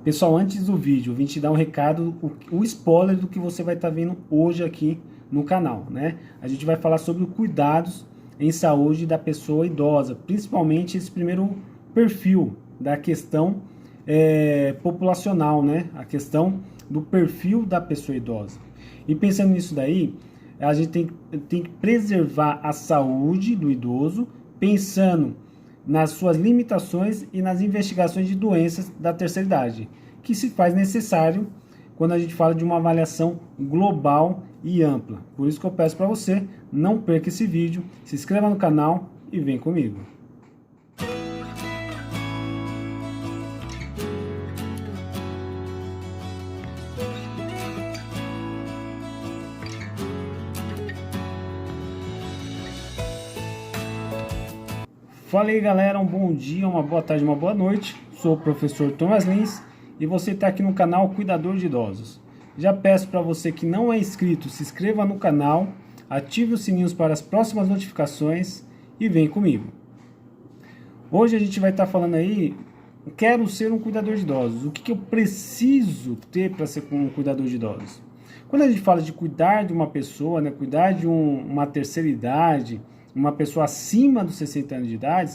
Pessoal, antes do vídeo, eu vim te dar um recado, o spoiler do que você vai estar vendo hoje aqui no canal, né? A gente vai falar sobre os cuidados em saúde da pessoa idosa, principalmente esse primeiro perfil da questão populacional, né? A questão do perfil da pessoa idosa. E pensando nisso daí, a gente tem que preservar a saúde do idoso, pensando nas suas limitações e nas investigações de doenças da terceira idade, que se faz necessário quando a gente fala de uma avaliação global e ampla. Por isso que eu peço para você, não perca esse vídeo, se inscreva no canal e vem comigo. Fala aí galera, um bom dia, uma boa tarde, uma boa noite. Sou o professor Thomas Lins e você está aqui no canal Cuidador de Idosos. Já peço para você que não é inscrito, se inscreva no canal, ative os sininhos para as próximas notificações e vem comigo. Hoje a gente vai estar falando aí, quero ser um cuidador de idosos. O que eu preciso ter para ser um cuidador de idosos? Quando a gente fala de cuidar de uma pessoa, né, cuidar de uma terceira idade, uma pessoa acima dos 60 anos de idade,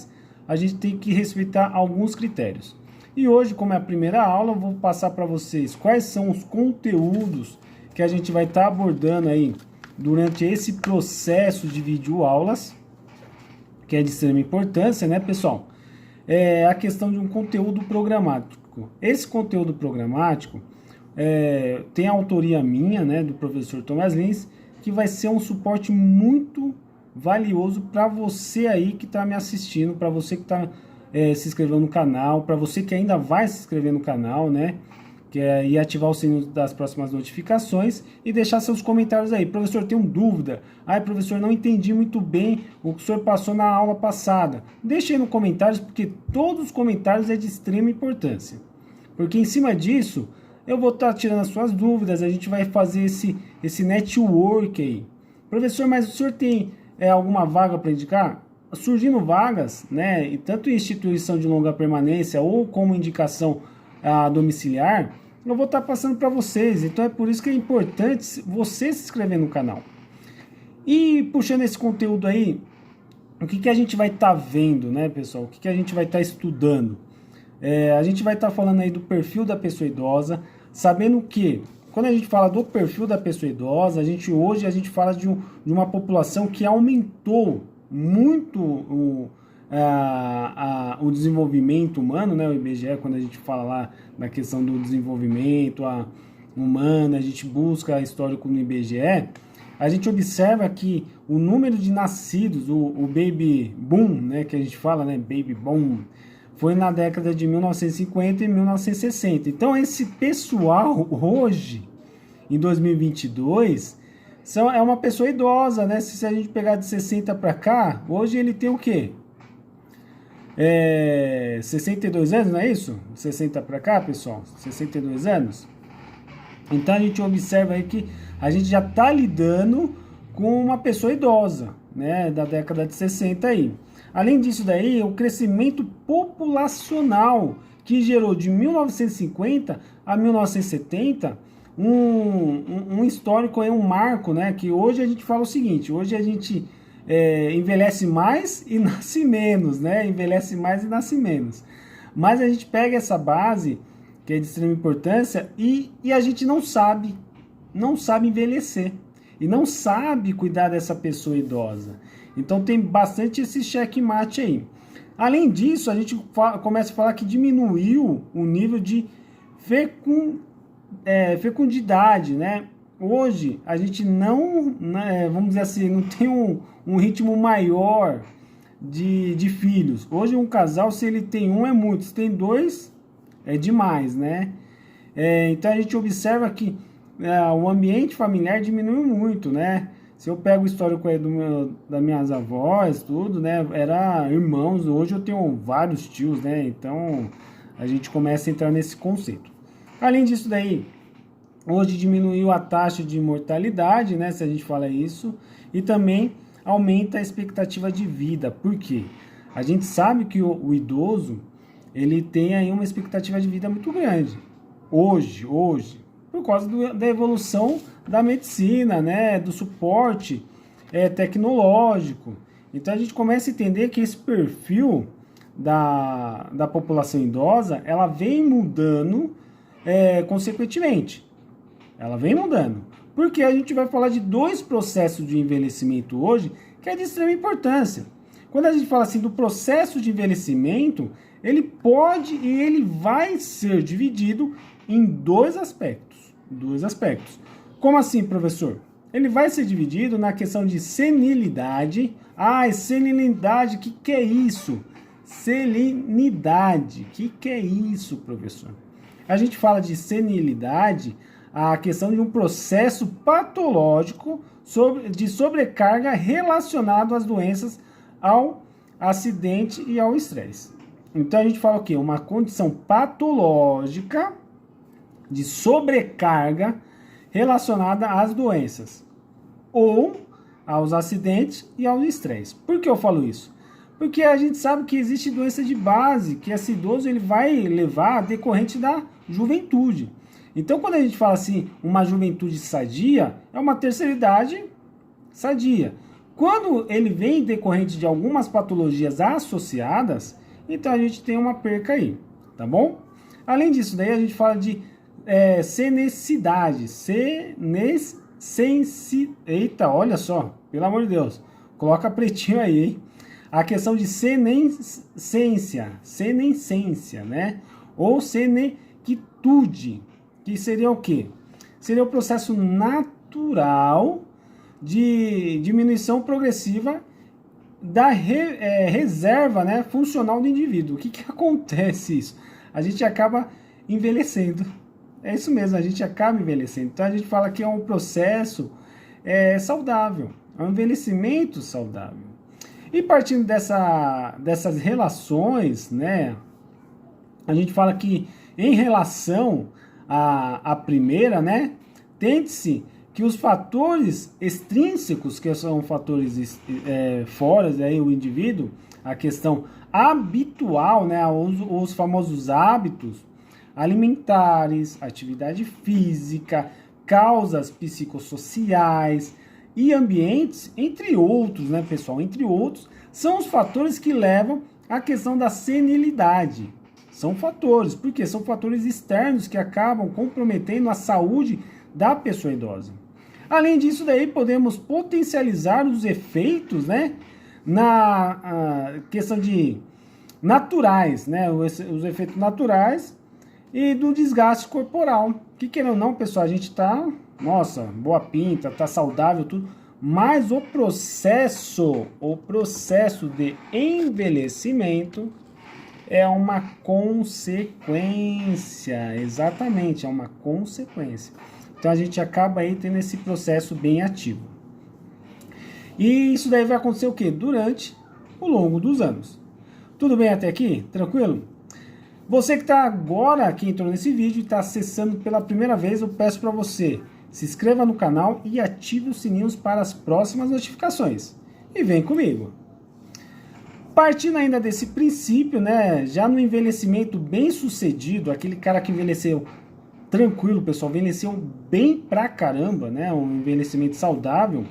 a gente tem que respeitar alguns critérios. E hoje, como é a primeira aula, eu vou passar para vocês quais são os conteúdos que a gente vai estar abordando aí durante esse processo de videoaulas, que é de extrema importância, né, pessoal? É a questão de um conteúdo programático. Esse conteúdo programático tem a autoria minha, né, do professor Thomas Lins, que vai ser um suporte muito valioso para você aí que está me assistindo, para você que está se inscrevendo no canal, para você que ainda vai se inscrever no canal, né? E ativar o sininho das próximas notificações e deixar seus comentários aí. Professor, tenho dúvida. Ai, professor, não entendi muito bem o que o senhor passou na aula passada. Deixe aí nos comentários, porque todos os comentários é de extrema importância. Porque em cima disso, eu vou estar tirando as suas dúvidas, a gente vai fazer esse network aí. Professor, mas o senhor tem alguma vaga para indicar? Surgindo vagas, né, e tanto em instituição de longa permanência ou como indicação domiciliar, eu vou estar passando para vocês. Então é por isso que é importante você se inscrever no canal. E puxando esse conteúdo aí, o que a gente vai estar vendo, né, pessoal? O que a gente vai estar estudando? A gente vai estar falando aí do perfil da pessoa idosa, sabendo que quando a gente fala do perfil da pessoa idosa, hoje a gente fala de uma população que aumentou muito o desenvolvimento humano, né? O IBGE, quando a gente fala lá na questão do desenvolvimento humano, a gente busca histórico no IBGE, a gente observa que o número de nascidos, o baby boom, né, que a gente fala, né, baby boom, foi na década de 1950 e 1960. Então esse pessoal hoje, em 2022, é uma pessoa idosa, né? Se a gente pegar de 60 para cá, hoje ele tem o quê? 62 anos, não é isso? 60 para cá, pessoal? 62 anos? Então a gente observa aí que a gente já está lidando com uma pessoa idosa, né? Da década de 60 aí. Além disso daí, o crescimento populacional que gerou de 1950 a 1970 um histórico, um marco, né? Que hoje a gente fala o seguinte, hoje a gente envelhece mais e nasce menos, né? Envelhece mais e nasce menos. Mas a gente pega essa base, que é de extrema importância, e a gente não sabe envelhecer. E não sabe cuidar dessa pessoa idosa. Então tem bastante esse checkmate aí. Além disso, a gente começa a falar que diminuiu o nível de fecundidade, né? Hoje a gente não, né, vamos dizer assim, não tem um ritmo maior de filhos. Hoje um casal, se ele tem um é muito, se tem dois é demais, né? Então a gente observa que o ambiente familiar diminuiu muito, né? Se eu pego o histórico aí das minhas avós, tudo, né? Era irmãos, hoje eu tenho vários tios, né? Então a gente começa a entrar nesse conceito. Além disso daí, hoje diminuiu a taxa de mortalidade, né? Se a gente fala isso, e também aumenta a expectativa de vida. Por quê? A gente sabe que o idoso, ele tem aí uma expectativa de vida muito grande. hoje, por causa da evolução da medicina, né, do suporte tecnológico. Então a gente começa a entender que esse perfil da população idosa, ela vem mudando consequentemente. Ela vem mudando. Porque a gente vai falar de dois processos de envelhecimento hoje que é de extrema importância. Quando a gente fala assim do processo de envelhecimento, ele pode e ele vai ser dividido em dois aspectos. Como assim, professor? Ele vai ser dividido na questão de senilidade. Senilidade, o que é isso? Senilidade, o que é isso, professor? A gente fala de senilidade, a questão de um processo patológico de sobrecarga relacionado às doenças, ao acidente e ao estresse. Então a gente fala o quê? Uma condição patológica de sobrecarga relacionada às doenças ou aos acidentes e ao estresse. Por que eu falo isso? Porque a gente sabe que existe doença de base, que esse idoso ele vai levar decorrente da juventude. Então, quando a gente fala assim, uma juventude sadia, é uma terceira idade sadia. Quando ele vem decorrente de algumas patologias associadas, então a gente tem uma perca aí, tá bom? Além disso, daí a gente fala de senescidade. Eita, olha só, pelo amor de Deus, coloca pretinho aí, hein? A questão de senescência, né? Ou senectude, que seria o quê? Seria o processo natural de diminuição progressiva da reserva, né, funcional do indivíduo. O que acontece isso? A gente acaba envelhecendo. É isso mesmo, a gente acaba envelhecendo. Então a gente fala que é um processo saudável, é um envelhecimento saudável. E partindo dessas relações, né, a gente fala que em relação à primeira, né, tende-se que os fatores extrínsecos, que são fatores fora, aí o indivíduo, a questão habitual, né, os famosos hábitos alimentares, atividade física, causas psicossociais e ambientes, entre outros, né, pessoal? Entre outros, são os fatores que levam à questão da senilidade. São fatores, porque são fatores externos que acabam comprometendo a saúde da pessoa idosa. Além disso, daí podemos potencializar os efeitos, né, na questão de naturais, né, os efeitos naturais e do desgaste corporal. Que querendo ou não, pessoal, a gente tá, nossa, boa pinta, tá saudável, tudo, mas o processo de envelhecimento é uma consequência, exatamente, é uma consequência. Então a gente acaba aí tendo esse processo bem ativo. E isso daí vai acontecer o quê? Durante o longo dos anos. Tudo bem até aqui? Tranquilo? Você que está agora aqui entrou nesse vídeo e está acessando pela primeira vez, eu peço para você se inscreva no canal e ative os sininhos para as próximas notificações. E vem comigo. Partindo ainda desse princípio, né, já no envelhecimento bem sucedido, aquele cara que envelheceu tranquilo, pessoal, envelheceu bem pra caramba, né, um envelhecimento saudável,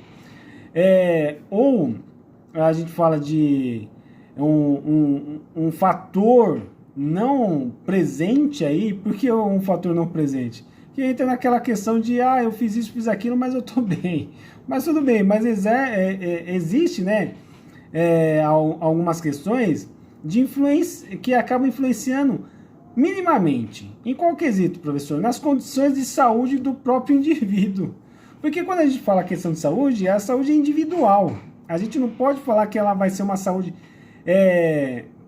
ou a gente fala de um fator não presente aí. Por que um fator não presente? Que entra naquela questão de, eu fiz isso, fiz aquilo, mas eu tô bem. Mas tudo bem, mas existe, né, algumas questões de influência que acabam influenciando minimamente. Em qual quesito, professor? Nas condições de saúde do próprio indivíduo. Porque quando a gente fala a questão de saúde, a saúde é individual. A gente não pode falar que ela vai ser uma saúde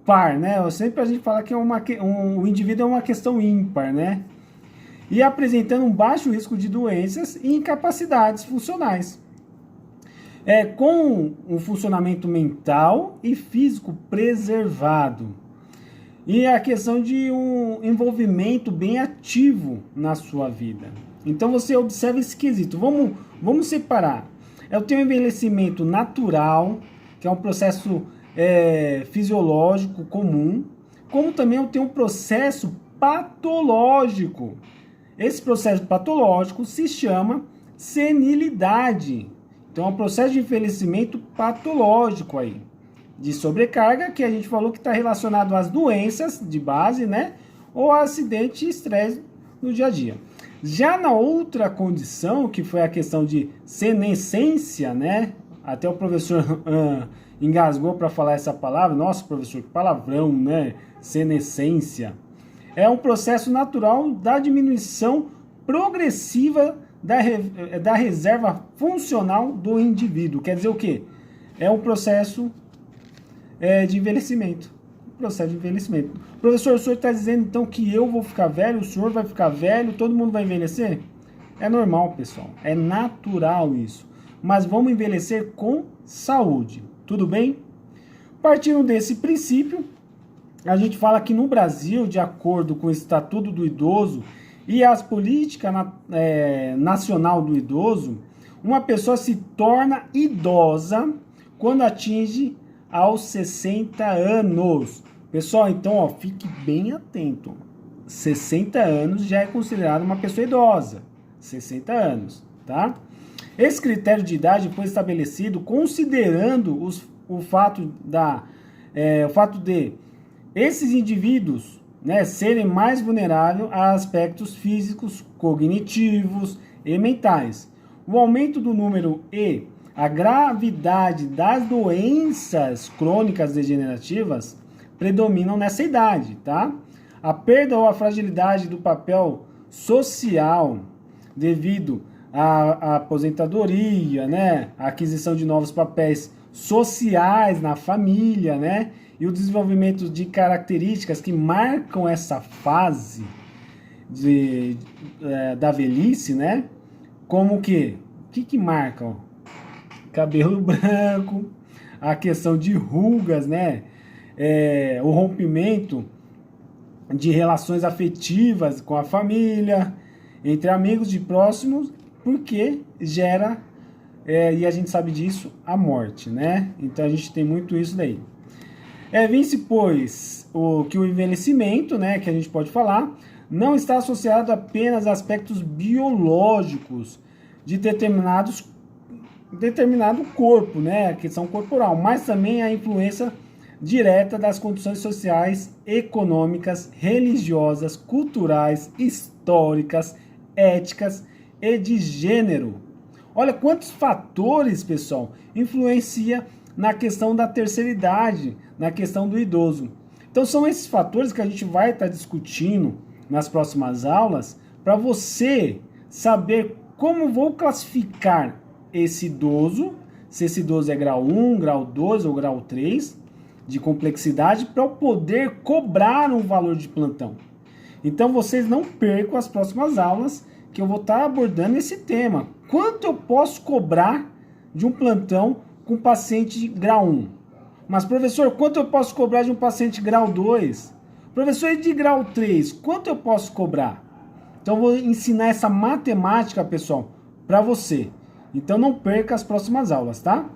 par, né? Sempre a gente fala que o indivíduo é uma questão ímpar, né? E apresentando um baixo risco de doenças e incapacidades funcionais. Com um funcionamento mental e físico preservado. E a questão de um envolvimento bem ativo na sua vida. Então você observa esse quesito. Vamos separar. Eu tenho um envelhecimento natural, que é um processo fisiológico comum, como também eu tenho um processo patológico, Esse processo patológico se chama senilidade. Então é um processo de envelhecimento patológico aí, de sobrecarga, que a gente falou que está relacionado às doenças de base, né? Ou a acidente e estresse no dia a dia. Já na outra condição, que foi a questão de senescência, né? Até o professor engasgou para falar essa palavra. Nossa, professor, que palavrão, né? Senescência. É um processo natural da diminuição progressiva da reserva funcional do indivíduo. Quer dizer o quê? É um processo de envelhecimento. Processo de envelhecimento. Professor, o senhor está dizendo então que eu vou ficar velho, o senhor vai ficar velho, todo mundo vai envelhecer? É normal, pessoal. É natural isso. Mas vamos envelhecer com saúde. Tudo bem? Partindo desse princípio, a gente fala que no Brasil, de acordo com o Estatuto do Idoso e as políticas nacional do idoso, uma pessoa se torna idosa quando atinge aos 60 anos. Pessoal, então, ó, fique bem atento. 60 anos já é considerado uma pessoa idosa. 60 anos, tá? Esse critério de idade foi estabelecido considerando o fato de esses indivíduos, né, serem mais vulneráveis a aspectos físicos, cognitivos e mentais. O aumento do número e a gravidade das doenças crônicas degenerativas predominam nessa idade, tá? A perda ou a fragilidade do papel social devido à aposentadoria, né? A aquisição de novos papéis sociais na família, né? E o desenvolvimento de características que marcam essa fase da velhice, né? Como que? O que marca? Cabelo branco, a questão de rugas, né? O rompimento de relações afetivas com a família, entre amigos de próximos, porque gera, e a gente sabe disso, a morte, né? Então a gente tem muito isso daí. Vence, pois, que o envelhecimento, né, que a gente pode falar, não está associado apenas a aspectos biológicos de determinado corpo, né, a questão corporal, mas também a influência direta das condições sociais, econômicas, religiosas, culturais, históricas, éticas e de gênero. Olha quantos fatores, pessoal, influenciam na questão da terceira idade, na questão do idoso. Então são esses fatores que a gente vai estar discutindo nas próximas aulas para você saber como vou classificar esse idoso, se esse idoso é grau 1, grau 2 ou grau 3 de complexidade, para eu poder cobrar um valor de plantão. Então vocês não percam as próximas aulas que eu vou estar abordando esse tema. Quanto eu posso cobrar de um plantão com paciente de grau 1? Mas, professor, quanto eu posso cobrar de um paciente grau 2? Professor, e de grau 3, quanto eu posso cobrar? Então, eu vou ensinar essa matemática, pessoal, para você. Então, não perca as próximas aulas, tá?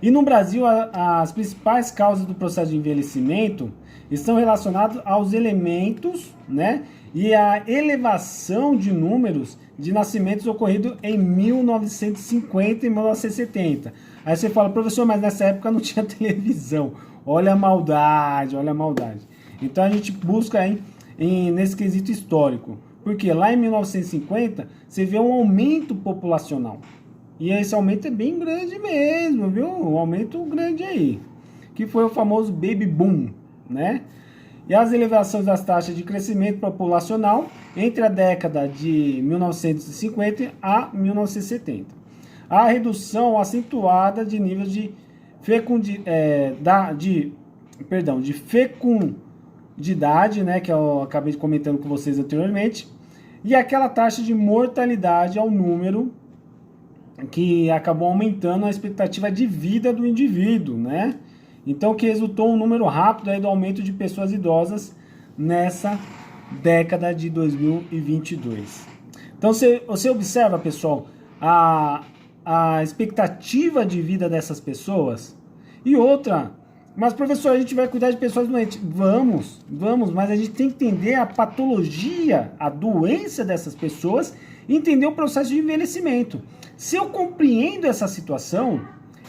E no Brasil, as principais causas do processo de envelhecimento estão relacionadas aos elementos, né? E a elevação de números de nascimentos ocorrido em 1950 e 1970. Aí você fala, professor, mas nessa época não tinha televisão. Olha a maldade, olha a maldade. Então a gente busca aí nesse quesito histórico. Porque lá em 1950 você vê um aumento populacional. E esse aumento é bem grande mesmo, viu? Um aumento grande aí. Que foi o famoso baby boom, né? E as elevações das taxas de crescimento populacional entre a década de 1950 a 1970. A redução acentuada de níveis de fecundidade, né, que eu acabei comentando com vocês anteriormente, e aquela taxa de mortalidade ao número que acabou aumentando a expectativa de vida do indivíduo, né? Então, que resultou um número rápido aí do aumento de pessoas idosas nessa década de 2022. Então, você observa, pessoal, a expectativa de vida dessas pessoas. E outra, Mas, professor, a gente vai cuidar de pessoas doentes. Vamos, mas a gente tem que entender a patologia, a doença dessas pessoas e entender o processo de envelhecimento. Se eu compreendo essa situação,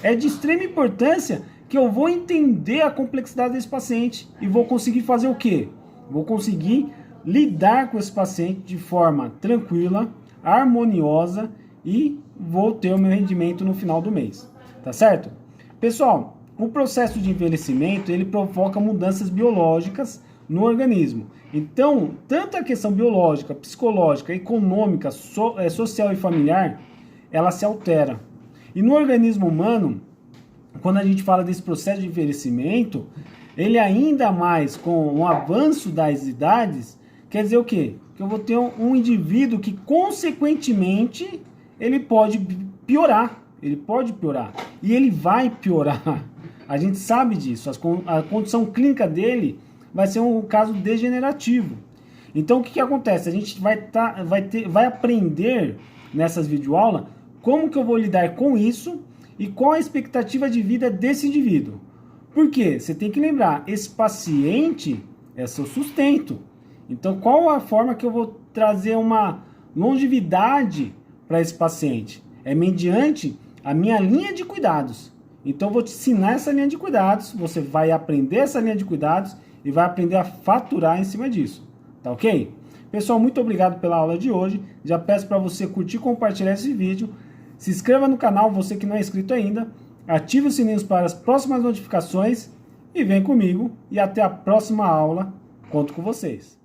é de extrema importância que eu vou entender a complexidade desse paciente e vou conseguir fazer o quê? Vou conseguir lidar com esse paciente de forma tranquila, harmoniosa e vou ter o meu rendimento no final do mês. Tá certo? Pessoal, o processo de envelhecimento, ele provoca mudanças biológicas no organismo. Então, tanto a questão biológica, psicológica, econômica, social e familiar, ela se altera. E no organismo humano, quando a gente fala desse processo de envelhecimento, ele ainda mais com o avanço das idades, quer dizer o quê? Que eu vou ter um indivíduo que, consequentemente, ele pode piorar. E ele vai piorar. A gente sabe disso. A condição clínica dele vai ser um caso degenerativo. Então, o que acontece? A gente vai aprender nessas videoaulas como que eu vou lidar com isso e qual a expectativa de vida desse indivíduo. Por quê? Você tem que lembrar, esse paciente é seu sustento. Então, qual a forma que eu vou trazer uma longevidade para esse paciente? É mediante a minha linha de cuidados. Então, eu vou te ensinar essa linha de cuidados, você vai aprender essa linha de cuidados e vai aprender a faturar em cima disso. Tá ok? Pessoal, muito obrigado pela aula de hoje. Já peço para você curtir e compartilhar esse vídeo. Se inscreva no canal, você que não é inscrito ainda. Ative os sininhos para as próximas notificações. E vem comigo. E até a próxima aula. Conto com vocês.